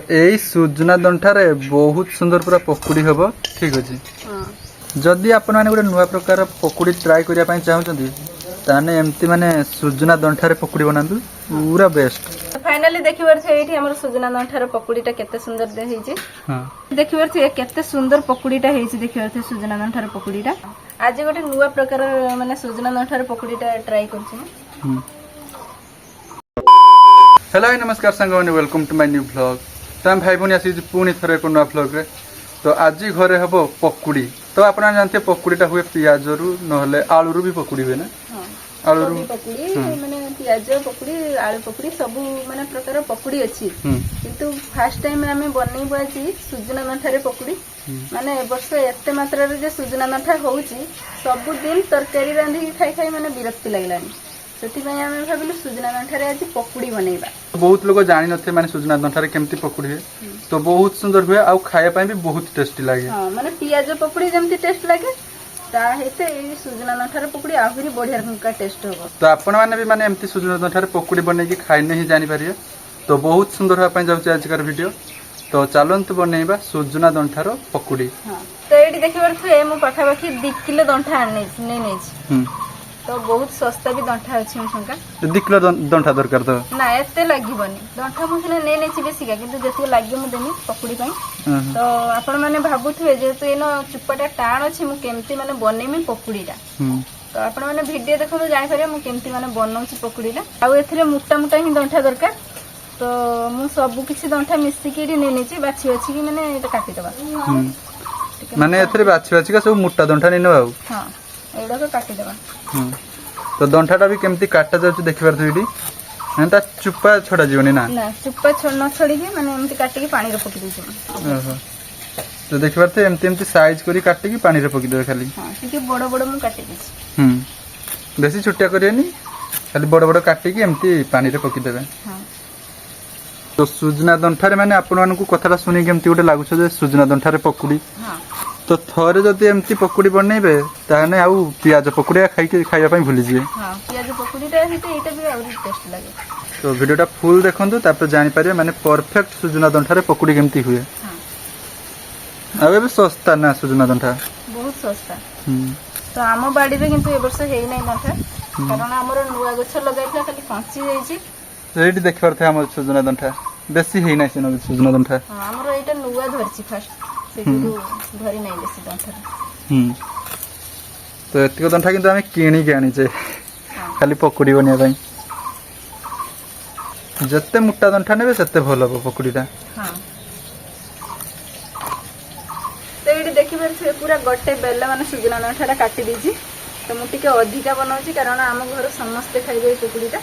यही सुजना दंठारे बहुत सुंदर पूरा पकुड़ी हम ठीक अच्छे जदि आपण मैंने गोटे नुआ प्रकार पकुड़ी ट्राए करने चाहते ताने एमती माने सुजना दंठारे पकुड़ी बनातु पूरा बेस्ट। फाइनली देखिए हमर सुजना दंठार पकुड़ीटा केते सुंदर देहिछि। हां देखिए केते सुंदर पकुड़ीटा हेछि। देखिए सुजना दंठार पकुड़ीटा आज गोटे नुआ प्रकार माने सुजना दंठार पकुड़ीटा ट्राई करछि। हेलो नमस्कार सांगवानी welcome to my new vlog. तम भाई भनी आसी पुणी थरे को नुआ व्लॉग रे। तो आज घरे हबो पकुड़ी। तो आपण जानते पकुड़ीटा हुए पियाज रु नहले आलू रु भी पकुड़ी हुए ना। हां आलू रु पकुड़ी माने पियाज पकुड़ी आलू पकुड़ी सब माने प्रकार पकुड़ी अछि किंतु फर्स्ट टाइम हमें बनैबो अछि सुजना दंठारे पकुड़ी। माने वर्ष एते मात्रा रे जे सुजना दंठा होउची सब दिन तरकारी रांधी खाई खाई माने विरक्ति लागलानी सेति पय हमें भाबिलु सुजना दंठारे आज पकुड़ी बनैबा। बहुत लोग जानि नथे माने सुजना दंठारे केमती पकुड़ी है तो बहुत सुंदर हुए आ खाया पय भी बहुत टेस्टी लागे। हां माने पियाज पकुड़ी जेमती टेस्ट लागे ता हेते ए सुजना दंठारे पकुड़ी आहुरी बढ़िया का टेस्ट होबो। तो आपण माने भी माने एमती सुजना दंठारे पकुड़ी बनै कि खाइ नहीं जानि पारिए तो बहुत सुंदर होआ पय जाउची आजकार वीडियो। तो चलंतु बनैबा सुजना दंठारो पकुड़ी। हां तो एडी देखिबार थे मु पाखापाखी 2 किलो दंठा आनै नै तो बहुत सस्ता भी दंठा अछि हमसंका 2 किलो दंठा दरकार तो ना एते लागिबनी दंठा मुखने नै नै छि बेसी का किंतु जति लागि मु देनी पकुड़ी पई। तो आपण माने भाबुथवे जे तो एनो चुप्पाटा टाण अछि मु केमती माने बनेमी पकुड़ीटा। तो आपण माने वीडियो देखो जानि पारे मु केमती माने बनौछि पकुड़ीटा आ एथिरे मोटा मोटा ही दंठा दरकार। तो मु सब किछि दंठा मिसी के नै नै छि बाछि बाछि कि माने एटा काटि दबा माने एथिरे बाछि बाछि का सब मोटा दंठा नै नबाऊ। हां एडा को काटि दबा। तो दंठाटा भी केमती काटा जाउची देखिबार थेडी एंता चुप्पा छोड़ा जीवनी ना ना चुप्पा छोड़ छोड़ी के माने एमती काटी के पानी रे पकी देछि। ओहो तो देखिबार थे एमती एमती साइज करी काटी के पानी रे पकी देबे खाली। हां ठीक बड़ बड़ मु काटी देछि। बेसी छोटिया करियनी खाली बड़ बड़ काटी के एमती पानी रे पकी देबे। हां तो सुजना दंठारे माने आपण मानकु कथाटा सुनी केमती गोटे लागुछ जे सुजना दंठारे पकुड़ी। हां तो थरे जदि एमती पकुड़ी बनैबे ताने आउ पियाज पकुड़ी खाइया पई भूली जिवे। हां पियाज पकुड़ीटा हेते एटा भी आउरी टेस्ट लागे। तो वीडियोटा फुल देखंतु तापर जानि पारे माने परफेक्ट सुजना दंठारे पकुड़ी केमती हुए। हां आबे भी सस्ता ना सुजना दंठा बहुत सस्ता। तो आम बाड़ी रे किंतु ए वर्ष हेई नै दंठा कारण हमर नुआ गछ लगाइला खाली कांची जाईची। एडी देखबार थे हमर सुजना दंठा बेसी हेई नै से सुजना दंठा। हां हमर एटा नुआ धरची फर्स्ट धरी नहीं बेसी दंठा। तो एतिक दंठा किंतु हमें किणी के आनी खाली पकुड़ी बनिया पई जत्ते मोटा दंठा नेबे सेते भल हो पकुड़ीटा। हां तो एडी देखिबार से पूरा गोटे बेला माने सुजना दंठाटा काटी दीजी तो मु टिके अधिका बनाउची कारण हम घर समस्त खाइबे पकुड़ीटा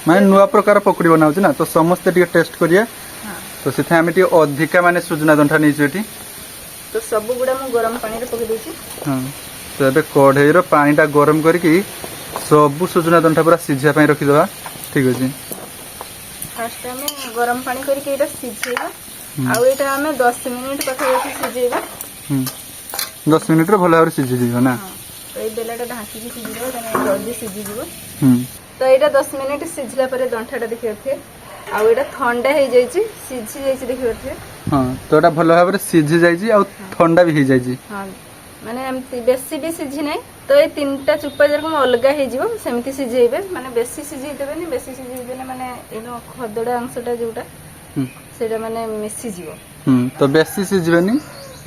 माने नुआ प्रकार पकुड़ी बनाउची ना तो समस्त टिके टेस्ट करिया। हां तो सेथे हमें टिके अधिका माने सुजना दंठा नेची एठी तो सब गुडा मु गरम पानी रे पके देछि। हां तो एबे कढ़ई रो पानीटा गरम करके सब सुजना दंठा पूरा सिझिया पई रखि दबा ठीक अछि। फर्स्ट टाइम गरम पानी करके एटा सिझेबा आ एटा हमें 10 मिनिट पके सिझेबा। 10 मिनिट रे भलो सिझि दिबो ना। हां तो ए बेलाटा ढाकी के सिझिबो तने जल्दी सिझि जिवो। तो एटा 10 मिनिट सिझला परे दंठाटा देखियो आ एटा ठंडा हे जाईची सिझी जाईची देखियो थे। हां तो एटा भलो भाबरे सिझी जाईची आ ठंडा भी हे जाईची। हां माने एमती बेसी भी सिझी नै तो ए तीनटा चुप्पा जर को अलगा हे जिवो सेमती सिझेबे माने बेसी सिझी देबे नि बेसी सिझी देले माने एनो खदडा अंशटा जोटा सेटा माने मिसी जिवो। तो बेसी सिझबे नि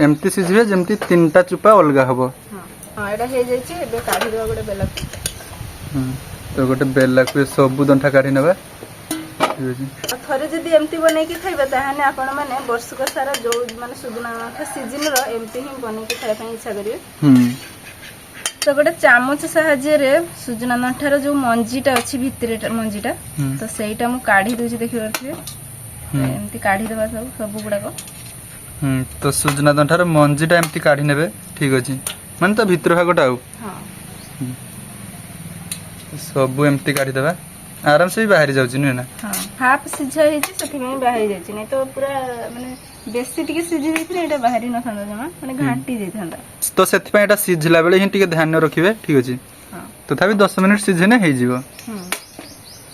एमती सिझबे जेमती तीनटा चुप्पा अलगा हबो। हां एटा हे जाईची एबे काढी देबा गोटे बेला। तो गोटे बेला को सब दंठा काढी नेबा थरे जदि एमती बनै के खाइबा ताहाने आपण माने वर्ष का सारा जो माने सुजना दंठा सीजन रो एमती ही बनै के खाइ पई इच्छा करिवे। तो गोटे चामच सहाय्य रे सुजना दंठार जो मंजीटा अछि भितरे मंजीटा तो सेटा मु काढी दोछि देखिबार थे एमती काढी देबा सब गुडा को। तो सुजना दंठार मंजीटा एमती काढी नेबे ठीक अछि माने तो भितर भागटा आउ। हां सब एमती काढी देबा आराम से भी बाहर जाउची न ना। हां हाफ सिझा हेची सथि में बाहर जाउची नै तो पूरा माने बेसी टिके सिझी देथिने एटा बाहरी न थांदा जमा माने घांटी दे थांदा तो सेति पय एटा सिझला बेले ही टिके ध्यान रखिबे ठीक अछि। हां तथापि 10 मिनिट सिझेने हे जिवो।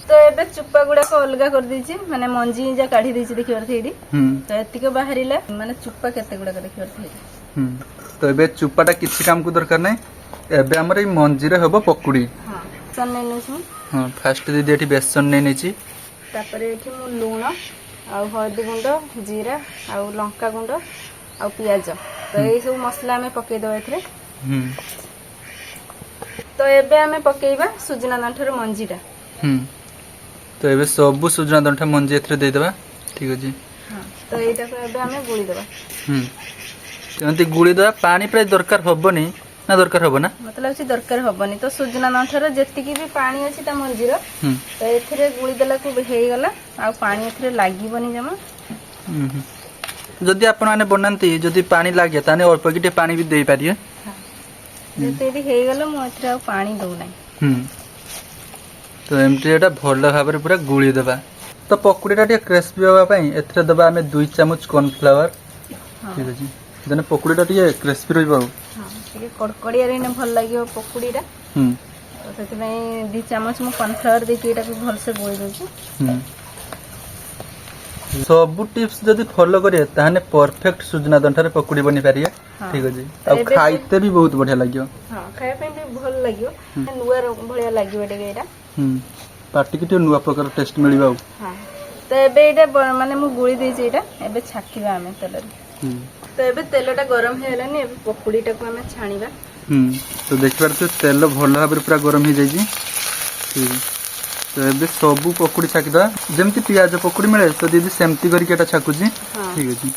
तो ଏବେ ଚୁପା ଗୁଡାକ ଅଲଗା କରିଦେଇଛି ମାନେ ମଞ୍ଜି ଯା କାଢି ଦେଇଛି ଦେଖିପାରୁଥିବେ ଏଇଠି ତ ଏତିକି ବାହାରିଲା ମାନେ ଚୁପା କେତେ ଗୁଡାକ ଦେଖିପାରୁଥିବେ ତ ଏବେ ଚୁପାଟା କିଛି କାମକୁ ଦରକାର ନାହିଁ ଏବେ ଆମର ଏଇ ମଞ୍ଜିରେ ହବ ପକୁଡି ହଁ ବେସନ ନେଇ ନେଇଛି ହଁ ଫାଷ୍ଟ ଦିଦି ଏଠି ବେସନ ନେଇ ନେଇଛି ତାପରେ ଏଠି ମୁଁ ଲୁଣ ଆଉ ହଳଦୀ ଗୁଣ୍ଡ ଜିରା ଆଉ ଲଙ୍କା ଗୁଣ୍ଡ ଆଉ ପିଆଜ ତ ଏଇ ସବୁ ମସଲା ଆମେ ପକେଇଦବା ଏଥିରେ ତ ଏବେ ଆମେ ପକେଇବା ସୁଜନା ଦଣ୍ଠାର ମଞ୍ଜିଟା ତ ଏବେ ସବୁ ସୁଜନା ଦଣ୍ଠା ମଞ୍ଜି ଏଥିରେ ଦେଇଦେବା ଠିକ ଅଛି ତ ଏଇଟାକୁ ଏବେ ଆମେ ଗୁଳିଦେବା ଏମିତି ଗୁଳିଦେବା ପାଣି ପ୍ରାୟ ଦରକାର ହବନି ନା ଦରକାର ହବ ନା ମତେ ଲାଗୁଛି ଦରକାର ହବନି ତ ସୁଜନା ଦଣ୍ଠାର ଯେତିକି ବି ପାଣି ଅଛି ତା ମଞ୍ଜିର ତ ଏଥିରେ ଗୁଳିଦେଲାକୁ ହେଇଗଲା ଆଉ ପାଣି ଏଥିରେ ଲାଗିବନି ଜମା ଯଦି ଆପଣ ମାନେ ବନାନ୍ତି ଯଦି ପାଣି ଲାଗେ ତାହେଲେ ଅଳ୍ପ ଟିକେ ପାଣି ବି ଦେଇପାରିବେ ଯେତେ ଏଠି ହେଇଗଲା ମୁଁ ଏଥିରେ ଆଉ ପାଣି ଦଉନାହିଁ ତ ଏମିତି ଏଟା ଭଲ ଭାବରେ ପୁରା ଗୁଳି ଦେବା ତ ପକୁଡିଟା ଟିକେ କ୍ରିସ୍ପି ହେବା ପାଇଁ ଏଥିରେ ଦେବା ଆମେ 2 ଚାମଚ କର୍ନଫ୍ଲାୱାର ଠିକ ଅଛି ଦେନେ ପକୁଡିଟା ଟିକେ କ୍ରିସ୍ପି ରହିବ ଆଉ ଟିକେ କଡ଼କଡ଼ିଆରେ ଭଲ ଲାଗିବ ପକୁଡିଟା ସେଥିପାଇଁ 2 ଚାମଚ ମୁଁ କର୍ନଫ୍ଲାୱାର ଦେଇକି ଏଟାକୁ ଭଲସେ ଗୋଳି ଦଉଛି ସବୁ ଟିପ୍ସ ଯଦି ଫଲୋ କରିବେ ତାହେଲେ ପରଫେକ୍ଟ ସୁଜନା ଦଣ୍ଠାରେ ପକୁଡି ବନି ପାରିବେ ଠିକ ଅଛି ଆଉ ଖାଇତେ ବି ବହୁତ ବଢିଆ ଲାଗିବ ହଁ ଖାଇବା ପାଇଁ ବି ଭଲ ଲାଗିବ ନୂଆ ଭଳିଆ ଲାଗିବ ଟିକେ ଏଇଟା ପାଟିକି ଟିକେ ନୂଆ ପ୍ରକାର ଟେଷ୍ଟ ମିଳିବ ଆଉ ତ ଏବେ ଏଇଟା ମାନେ ମୁଁ ଗୁଳି ଦେଇଛି ଏଇଟା ଏବେ ଛାକିବା ଆମେ ତେଲରେ ତ ଏବେ ତେଲଟା ଗରମ ହେଇଗଲାନି ଏବେ ପକୁଡିଟାକୁ ଆମେ ଛାଣିବା ତ ଦେଖିପାରୁଥିବେ ତେଲ ଭଲ ଭାବରେ ପୁରା ଗରମ ହେଇଯାଇଛି ତ ଏବେ ସବୁ ପକୁଡି ଛାକିଦବା ଯେମିତି ପିଆଜ ପକୁଡି ମିଳେ ତ ଦିଦି ସେମିତି କରିକି ଏଟା ଛାକୁଛି ଠିକ ଅଛି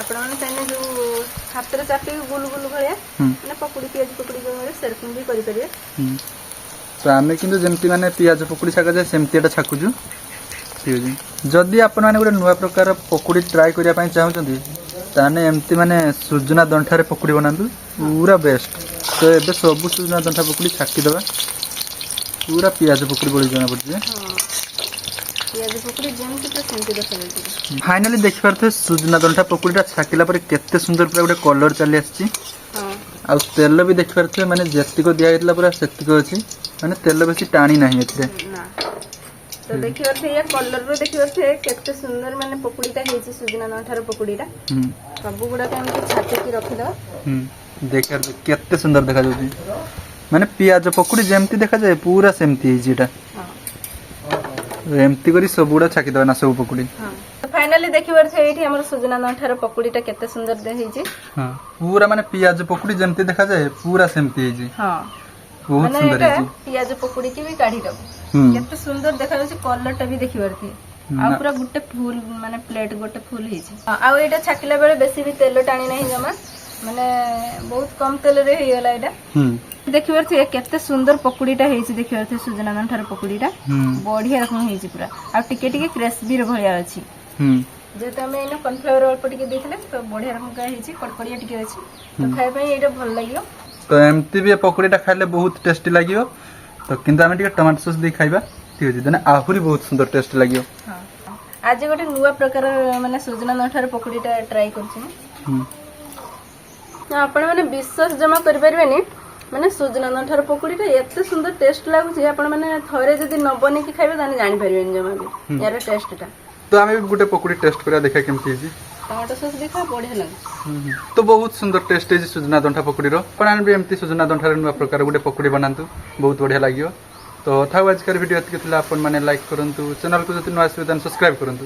ଆପଣମାନେ ଚାହିଁଲେ ଯୋଉ ହାତରେ ଚାପିକି ଗୁଲ ଗୁଲ ଭଳିଆ ମାନେ ପକୁଡି ପିଆଜ ପକୁଡି ଯୋଉ ମିଳେ ସେରକମ ବି କରିପାରିବେ ତ ଆମେ କିନ୍ତୁ ଯେମିତି ମାନେ ପିଆଜ ପକୁଡି ଛାକାଯାଏ ସେମିତି ଏଟା ଛାକୁଛୁ ଠିକ ଅଛି ଯଦି ଆପଣ ମାନେ ଗୋଟେ ନୂଆ ପ୍ରକାର ପକୁଡି ଟ୍ରାଏ କରିବା ପାଇଁ ଚାହୁଁଛନ୍ତି ତାହେଲେ ଏମିତି ମାନେ ସୁଜନା ଦଣ୍ଠାରେ ପକୁଡି ବନାନ୍ତୁ ପୁରା ବେଷ୍ଟ ତ ଏବେ ସବୁ ସୁଜନା ଦଣ୍ଠା ପକୁଡି ଛାକିଦବା पूरा पियाज पकुड़ी बड़ी जना पड़े फाइनाली देखि पारथे सुजना दंठा पकुड़ीटा छाकिला पर केते सुंदर पूरा गोटे कलर चली आछि आ तेल भी देखि पारथे माने जेतिको दिया हेतला पूरा सेतिको अछि माने तेल बेसी टाणी नाही एथरे तो देखि पारथे या कलर रो देखि पारथे केते सुंदर माने पकुड़ीटा हेछि सुजना दंठार पकुड़ीटा सब गुडा के हम छाकी की रखि दो देखि केते सुंदर देखा जाउछि माने पियाज पकुड़ी जेमती देखा जाए पूरा सेमती हिजिटा एमती करी सब गुडा छाकी दवा ना सब पकुड़ी तो फाइनली देखि पारथे एठी हमर सुजना दंठार पकुड़ीटा केते सुंदर दे हिजी पूरा माने पियाज पकुड़ी जेमती देखा जाए पूरा सेमती हिजी बहुत सुंदर हिजी पियाज पकुड़ी की भी काढी दब केते सुंदर देखा जाउछि कलरटा भी देखि पारथि आ पूरा गुटे फूल माने प्लेट गुटे फूल हिजी आ एटा छाकिला बेले बेसी भी तेल टाणी नाही जमा माने बहुत कम तेल रे हेयला एटा देखि पारथि केते सुंदर पकुड़ीटा हेछि देखि पारथि सुजना दंठार पकुड़ीटा बढ़िया रकम हेछि पूरा आ टिके टिके क्रिस्पी रे भलिया अछि जेते हमें इनो कॉर्नफ्लावर अल्प टिके देथिले तो बढ़िया रकम का हेछि कड़कड़िया टिके अछि तो खाइ पई एटा भल लागियो तो एमती भी पकुड़ीटा खाइले बहुत टेस्टी लागियो तो किंतु हमें टिके टमाटो सॉस दे खाइबा ठीक अछि देना आहुरी बहुत सुंदर टेस्ट लागियो आज गोटे नुवा प्रकार माने सुजना दंठार पकुड़ीटा ट्राई करछि आपण माने विश्वास जमा कर परबेनी माने सुजना दंठार पकुड़ीटा एते सुंदर टेस्ट लागुछि आपण माने थरे जदी न बने की खाइबे ताने जानि परबेनी जमा भी यार टेस्टटा तो हमें भी गुटे पकुड़ी टेस्ट करा देखा केमती हिजी टमाटो सॉस देखा बढ़िया लागे तो बहुत सुंदर टेस्ट है सुजना दंठा पकुड़ी रो पण भी एमती सुजना दंठार नुवा प्रकार गुटे पकुड़ी बनांतु बहुत बढ़िया लागियो तो था आज कर वीडियो एतके थिला आपण माने लाइक करंतु चैनल को जति न आसबे तन सब्सक्राइब करंतु।